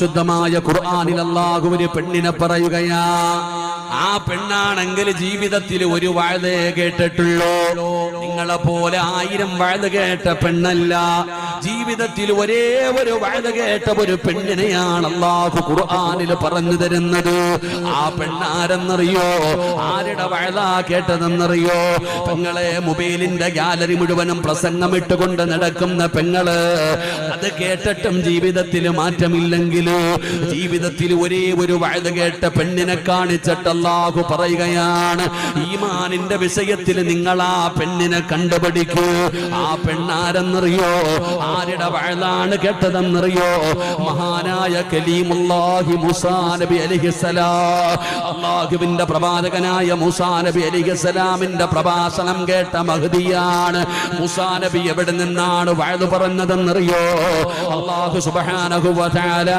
പരിശുദ്ധമായ ഖുർആനിൽ അല്ലാഹു ഒരു പെണ്ണിനെ പറയുകയാ. ആ പെണ്ണാണെങ്കിൽ ജീവിതത്തിൽ ഒരു വഅദേ കേട്ടിട്ടുള്ളൂ. നിങ്ങളെ പോലെ 1000 വഅദ കേട്ട പെണ്ണല്ല. ജീവിതത്തിൽ ഒരേ ഒരു വഅദ കേട്ട ഒരു പെണ്ണിനെയാണ് അല്ലാഹു ഖുർആനിൽ പറഞ്ഞു തരുന്നത്. ആ പെണ്ണാരെന്നറിയോ? ആരുടെ വഅദ കേട്ടതെന്നറിയോ? പെങ്ങളെ, മൊബൈലിന്റെ ഗാലറി മുഴുവനും പ്രസംഗം ഇട്ടുകൊണ്ട് നടക്കുന്ന പെങ്ങള്, അത് കേട്ടിട്ടും ജീവിതത്തിൽ മാറ്റമില്ലെങ്കിലോ ജീവിതത്തിൽ ഒരേ ഒരു വഅദ കേട്ട പെണ്ണിനെ കാണിച്ചിട്ട് അല്ലാഹു പറയുകയാണ്, ഈമാനിന്റെ വിഷയത്തിൽ നിങ്ങൾ ആ പെണ്ണിനെ കണ്ടുപിടിക്കൂ. ആ പെണ്ണാരെന്നറിയോ? ആരുടെ വഅദാണ് കേട്ടതെന്നറിയോ? മഹാനായ കലീമുല്ലാഹി മൂസാ നബി അലൈഹിസ്സലാം. അല്ലാഹുവിന്റെ പ്രവാചകനായ മൂസാ നബി അലൈഹിസ്സലാമിന്റെ പ്രഭാഷണം കേട്ട മഹ്ദിയാണ്. മൂസാ നബി എവിടെ നിന്നാണ് വഅദ് പറഞ്ഞതെന്നറിയോ? അല്ലാഹു സുബ്ഹാനഹു വ തആല